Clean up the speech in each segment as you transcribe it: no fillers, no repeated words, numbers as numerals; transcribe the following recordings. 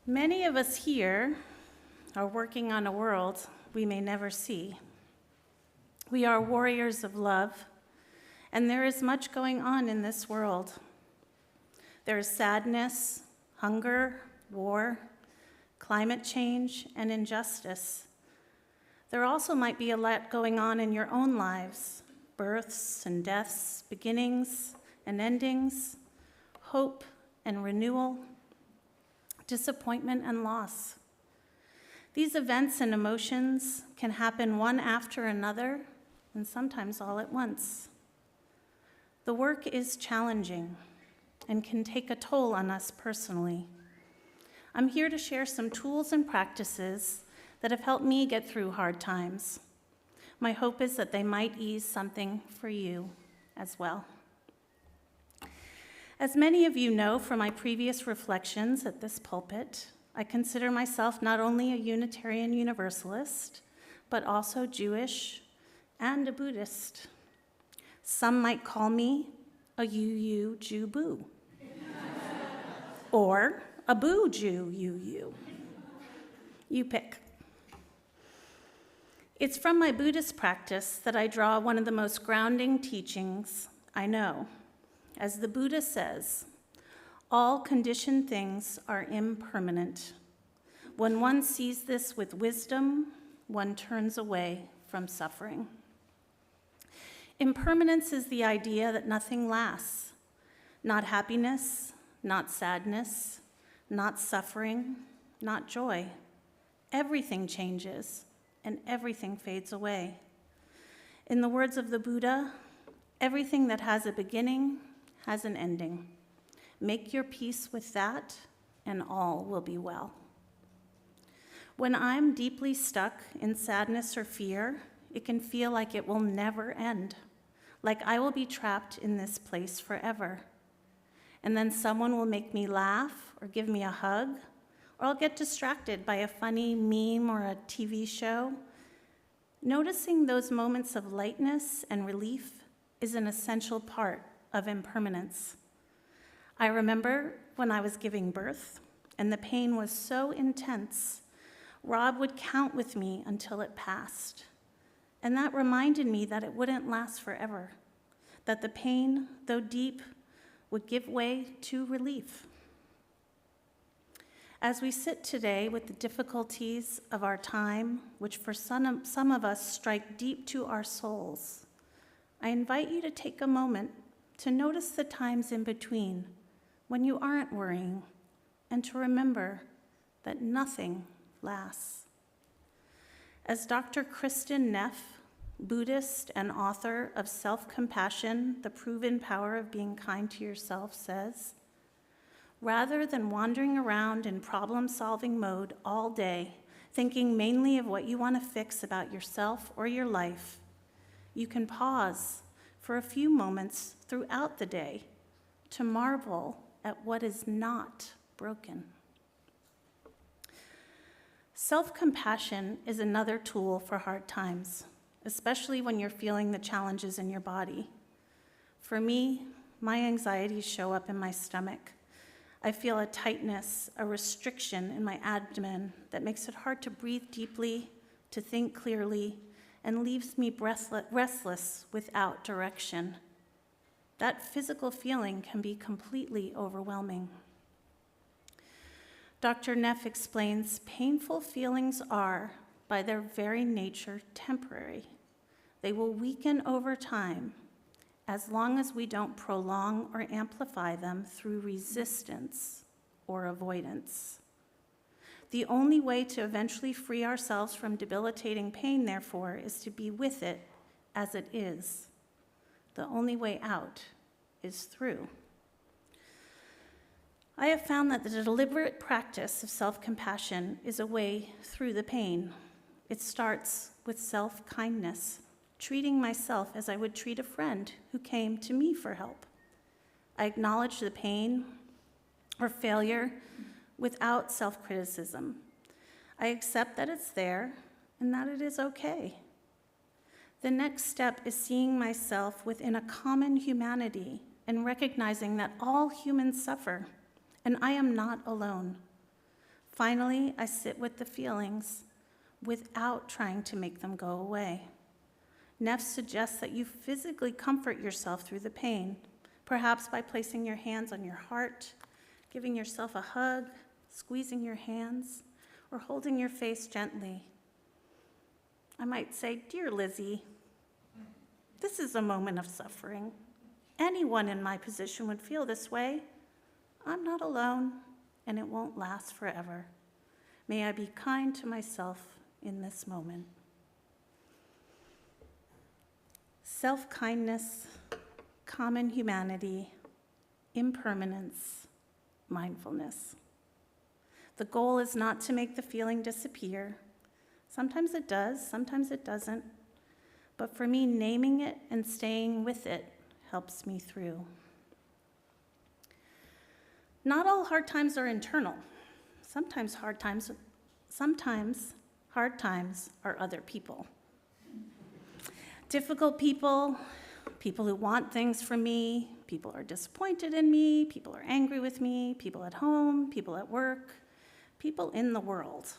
Many of us here are working on a world we may never see. We are warriors of love, and there is much going on in this world. There is sadness, hunger, war, climate change, and injustice. There also might be a lot going on in your own lives: births and deaths, beginnings and endings, hope and renewal, disappointment and loss. These events and emotions can happen one after another, and sometimes all at once. The work is challenging and can take a toll on us personally. I'm here to share some tools and practices that have helped me get through hard times. My hope is that they might ease something for you as well. As many of you know from my previous reflections at this pulpit, I consider myself not only a Unitarian Universalist, but also Jewish and a Buddhist. Some might call me a UU Jew Boo, or a Boo Jew UU. You pick. It's from my Buddhist practice that I draw one of the most grounding teachings I know. As the Buddha says, all conditioned things are impermanent. When one sees this with wisdom, one turns away from suffering. Impermanence is the idea that nothing lasts. Not happiness, not sadness, not suffering, not joy. Everything changes and everything fades away. In the words of the Buddha, everything that has a beginning has an ending. Make your peace with that, and all will be well. When I'm deeply stuck in sadness or fear, it can feel like it will never end, like I will be trapped in this place forever. And then someone will make me laugh or give me a hug, or I'll get distracted by a funny meme or a TV show. Noticing those moments of lightness and relief is an essential part of impermanence. I remember when I was giving birth and the pain was so intense, Rob would count with me until it passed. And that reminded me that it wouldn't last forever, that the pain, though deep, would give way to relief. As we sit today with the difficulties of our time, which for some of us strike deep to our souls, I invite you to take a moment to notice the times in between when you aren't worrying, and to remember that nothing lasts. As Dr. Kristin Neff, Buddhist and author of Self-Compassion, The Proven Power of Being Kind to Yourself, says, rather than wandering around in problem-solving mode all day, thinking mainly of what you want to fix about yourself or your life, you can pause for a few moments throughout the day to marvel at what is not broken. Self-compassion is another tool for hard times, especially when you're feeling the challenges in your body. For me, my anxieties show up in my stomach. I feel a tightness, a restriction in my abdomen that makes it hard to breathe deeply, to think clearly, and leaves me restless without direction. That physical feeling can be completely overwhelming. Dr. Neff explains, painful feelings are, by their very nature, temporary. They will weaken over time, as long as we don't prolong or amplify them through resistance or avoidance. The only way to eventually free ourselves from debilitating pain, therefore, is to be with it as it is. The only way out is through. I have found that the deliberate practice of self-compassion is a way through the pain. It starts with self-kindness, treating myself as I would treat a friend who came to me for help. I acknowledge the pain or failure without self-criticism. I accept that it's there and that it is okay. The next step is seeing myself within a common humanity and recognizing that all humans suffer, and I am not alone. Finally, I sit with the feelings without trying to make them go away. Neff suggests that you physically comfort yourself through the pain, perhaps by placing your hands on your heart, giving yourself a hug, squeezing your hands, or holding your face gently. I might say, "Dear Lizzie, this is a moment of suffering. Anyone in my position would feel this way. I'm not alone, and it won't last forever. May I be kind to myself in this moment." Self-kindness, common humanity, impermanence, mindfulness. The goal is not to make the feeling disappear. Sometimes it does, sometimes it doesn't. But for me, naming it and staying with it helps me through. Not all hard times are internal. Sometimes hard times are other people. Difficult people, people who want things from me, people are disappointed in me, people are angry with me, people at home, people at work, people in the world.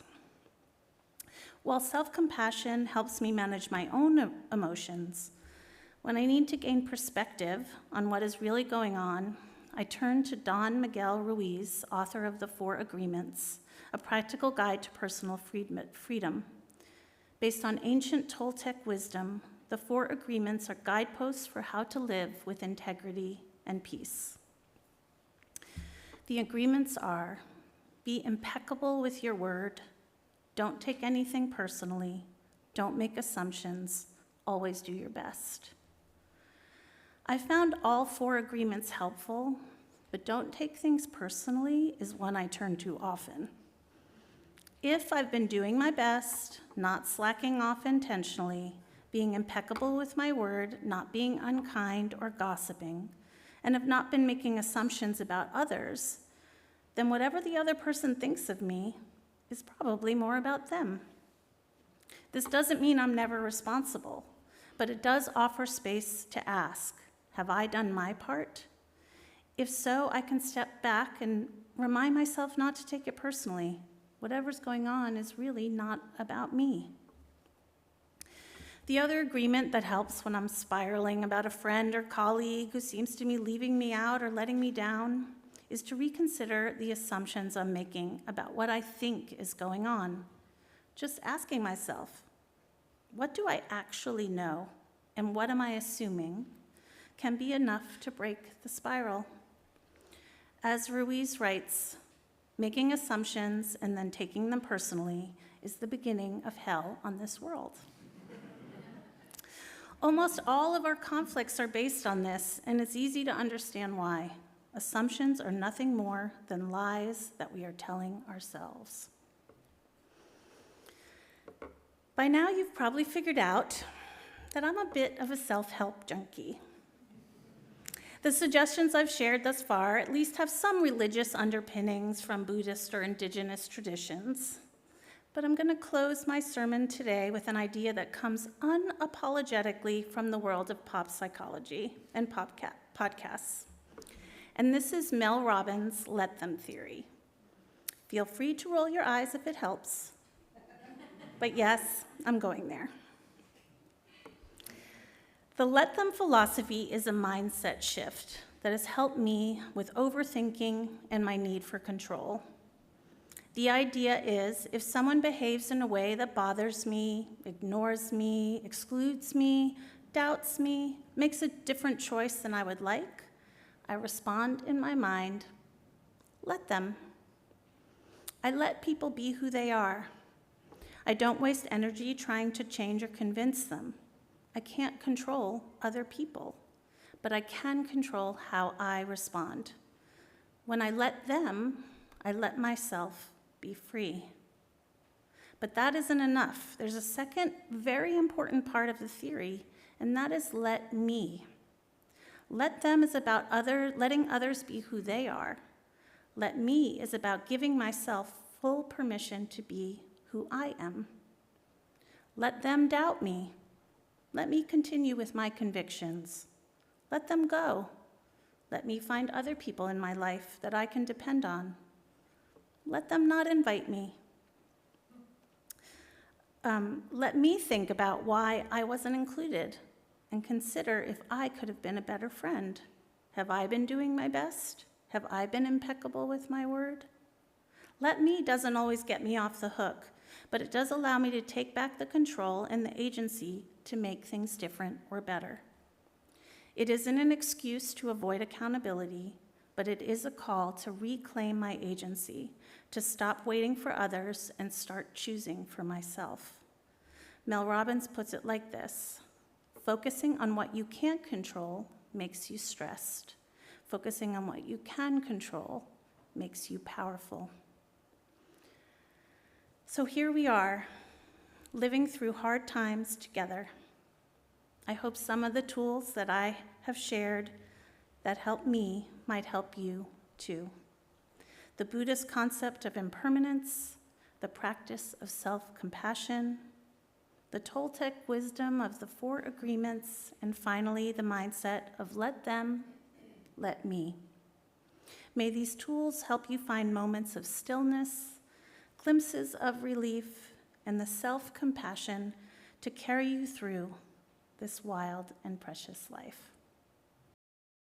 While self-compassion helps me manage my own emotions, when I need to gain perspective on what is really going on, I turn to Don Miguel Ruiz, author of The 4 Agreements, a practical guide to personal freedom. Based on ancient Toltec wisdom, the 4 Agreements are guideposts for how to live with integrity and peace. The agreements are: be impeccable with your word, don't take anything personally, don't make assumptions, always do your best. I found all 4 agreements helpful, but don't take things personally is one I turn to often. If I've been doing my best, not slacking off intentionally, being impeccable with my word, not being unkind or gossiping, and have not been making assumptions about others, then whatever the other person thinks of me is probably more about them. This doesn't mean I'm never responsible, but it does offer space to ask, have I done my part? If so, I can step back and remind myself not to take it personally. Whatever's going on is really not about me. The other agreement that helps when I'm spiraling about a friend or colleague who seems to be leaving me out or letting me down is to reconsider the assumptions I'm making about what I think is going on. Just asking myself, what do I actually know and what am I assuming, can be enough to break the spiral. As Ruiz writes, making assumptions and then taking them personally is the beginning of hell on this world. Almost all of our conflicts are based on this, and it's easy to understand why. Assumptions are nothing more than lies that we are telling ourselves. By now, you've probably figured out that I'm a bit of a self-help junkie. The suggestions I've shared thus far at least have some religious underpinnings from Buddhist or indigenous traditions. But I'm going to close my sermon today with an idea that comes unapologetically from the world of pop psychology and podcasts. And this is Mel Robbins' Let Them theory. Feel free to roll your eyes if it helps. But yes, I'm going there. The Let Them philosophy is a mindset shift that has helped me with overthinking and my need for control. The idea is, if someone behaves in a way that bothers me, ignores me, excludes me, doubts me, makes a different choice than I would like, I respond in my mind, let them. I let people be who they are. I don't waste energy trying to change or convince them. I can't control other people, but I can control how I respond. When I let them, I let myself be free. But that isn't enough. There's a second very important part of the theory, and that is let me. Let them is about letting others be who they are. Let me is about giving myself full permission to be who I am. Let them doubt me. Let me continue with my convictions. Let them go. Let me find other people in my life that I can depend on. let them not invite me. Let me think about why I wasn't included and consider if I could have been a better friend. Have I been doing my best? Have I been impeccable with my word? Let me doesn't always get me off the hook, but it does allow me to take back the control and the agency to make things different or better. It isn't an excuse to avoid accountability, but it is a call to reclaim my agency, to stop waiting for others and start choosing for myself. Mel Robbins puts it like this: focusing on what you can't control makes you stressed. Focusing on what you can control makes you powerful. So here we are, living through hard times together. I hope some of the tools that I have shared that help me might help you too. The Buddhist concept of impermanence, the practice of self-compassion, the Toltec wisdom of the 4 agreements, and finally the mindset of let them, let me. May these tools help you find moments of stillness, glimpses of relief, and the self-compassion to carry you through this wild and precious life.